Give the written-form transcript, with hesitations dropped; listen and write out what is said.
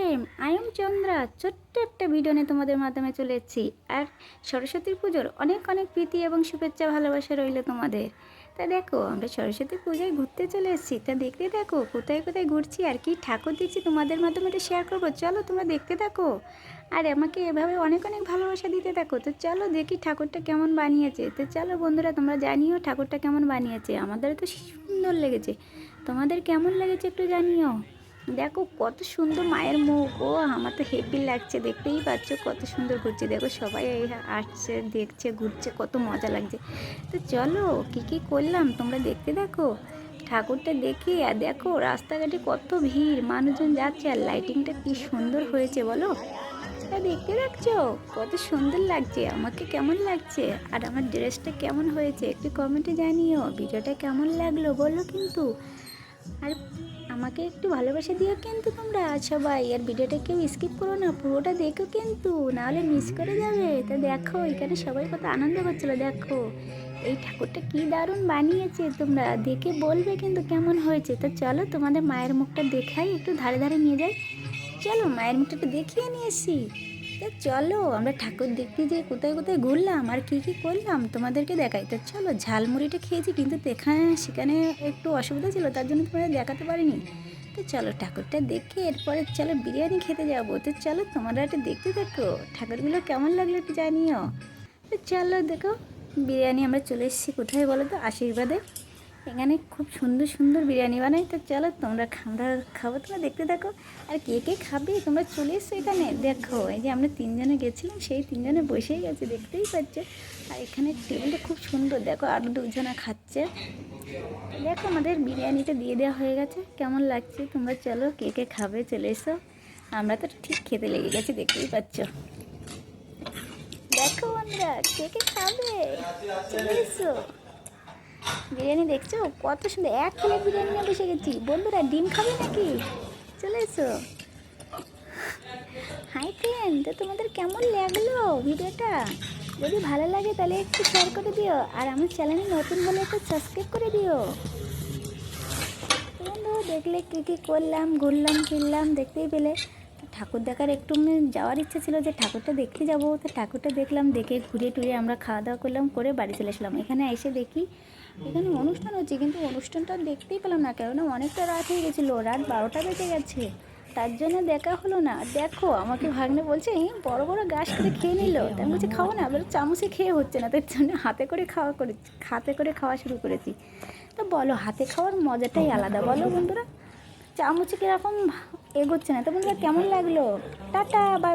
Time I am Chandra. ছোট্ট একটা video নিয়ে তোমাদের মাধ্যমে চলে এসেছি। আর সরস্বতী পুজোর অনেক অনেক প্রীতি এবং শুভেচ্ছা ভালোবাসা রইল তোমাদের। তা দেখো আমরা সরস্বতী পূজায় ঘুরতে চলে এসেছি। তা দেখতে থাকো কোথায় কোথায় ঘুরছি আর কি ঠাকুর দেখছি তোমাদের মাধ্যমে এটা শেয়ার করবো। চলো তোমরা দেখতে থাকো আর আমাকে এভাবে অনেক অনেক ভালোবাসা দিতে থাকো। তো চলো দেখি ঠাকুরটা কেমন বানিয়েছে। তো চলো বন্ধুরা তোমরা জানিও ঠাকুরটা কেমন বানিয়েছে। আমাদের তো সুন্দর লেগেছে, তোমাদের কেমন লেগেছে একটু জানিও। দেখো কত সুন্দর মায়ের মুখ, ও আমার তো হেভি লাগছে। দেখতেই পাচ্ছ কত সুন্দর ঘুরছে। দেখো সবাই আসছে দেখছে ঘুরছে, কত মজা লাগছে। তো চলো কী কী করলাম তোমরা দেখতে দেখো ঠাকুরটা দেখি। আর দেখো রাস্তাঘাটে কত ভিড়, মানুষজন যাচ্ছে আর লাইটিংটা কি সুন্দর হয়েছে বলো। তা দেখতে দেখছো কত সুন্দর লাগছে, আমাকে কেমন লাগছে আর আমার ড্রেসটা কেমন হয়েছে একটু কমেন্টে জানিও। ভিডিওটা কেমন লাগলো বলো কিন্তু। আর আমাকে একটু ভালোবাসা দিও কিন্তু তোমরা সবাই। আর ভিডিওটা কেউ স্কিপ করো না, পুরোটা দেখো কিন্তু, নাহলে মিস করে যাবে। তা দেখো এখানে সবাই কত আনন্দ করছিলো। দেখো এই ঠাকুরটা কি দারুণ বানিয়েছে, তোমরা দেখে বলবে কিন্তু কেমন হয়েছে। তো চলো তোমাদের মায়ের মুখটা দেখাই, একটু ধারে ধারে নিয়ে যাই। চলো মায়ের মুখটা একটু দেখিয়ে নিয়ে এসি। তো চলো আমরা ঠাকুর দেখতে যেয়ে কোথায় কোথায় ঘুরলাম আর কী কী করলাম তোমাদেরকে দেখাই। তো চলো ঝালমুড়িটা খেয়েছি কিন্তু সেখানে একটু অসুবিধা ছিল, তার জন্য তোমাদের দেখাতে পারিনি। তো চলো ঠাকুরটা দেখে এরপরে চলো বিরিয়ানি খেতে যাবো। তো চলো তোমরা একটু দেখতে থাকো ঠাকুরগুলো কেমন লাগলো একটু জানিও। তো চলো দেখো বিরিয়ানি আমরা চলে এসেছি কোথায় বলো তো, আশীর্বাদে। এখানে খুব সুন্দর সুন্দর বিরিয়ানি বানাই। তো চলো আমরা খাবো, তোমরা দেখতে থাকো। আর কে কে খাবে তোমরা চলে এসছো এখানে। দেখো এই যে আমরা তিনজনে গেছিলাম, সেই তিনজনে বসেই গেছে দেখতেই পাচ্ছে। আর এখানে টেবিলটা খুব সুন্দর, দেখো আরও দুজনা খাচ্ছে। দেখো আমাদের বিরিয়ানিটা দিয়ে দেওয়া হয়ে গেছে, কেমন লাগছে তোমরা চলো কে কে খাবে চলে এসো। আমরা তো ঠিক খেতে লেগে গেছি দেখতেই পাচ্ছ। দেখো বন্ধুরা কে কে খাবে চলে এসো। বিরিয়ানি দেখছো কত সুন্দর, এক প্লেট বিরিয়ানি নিয়ে বসে গেছি। বন্ধুরা ডিম খাবে নাকি চলে এসো। হাই ফ্রেন্ড, তো তোমাদের কেমন লাগলো ভিডিওটা? যদি ভালো লাগে তাহলে একটু শেয়ার করে দিও আর আমার চ্যানেলে নতুন হলে একটু সাবস্ক্রাইব করে দিও। বন্ধু দেখলে কী কী করলাম, ঘুরলাম ফিরলাম দেখতেই পেলে। ঠাকুর দেখার একটু যাওয়ার ইচ্ছা ছিল যে ঠাকুরটা দেখতে যাব। তো ঠাকুরটা দেখলাম, দেখে ঘুরে টুরে আমরা খাওয়া দাওয়া করলাম, করে বাড়ি চলে আসলাম। এখানে এসে দেখি এখানে অনুষ্ঠান হচ্ছে, কিন্তু অনুষ্ঠানটা দেখতেই পেলাম না, কেননা অনেকটা রাত হয়ে গেছিলো, রাত 12টা বেজে গেছে, তার জন্য দেখা হলো না। দেখো আমাকে ভাগ্নে বলছে বড় বড় গাছ করে খেয়ে নিল। তাই আমি বলছি খাবো না, এবার চামচে খেয়ে হচ্ছে না, তার জন্য হাতে করে খাওয়া শুরু করেছি। তো বলো হাতে খাওয়ার মজাটাই আলাদা বলো বন্ধুরা, চামচে কীরকম এগোচ্ছে না। তো বন্ধুরা কেমন লাগলো, টাটা বাই।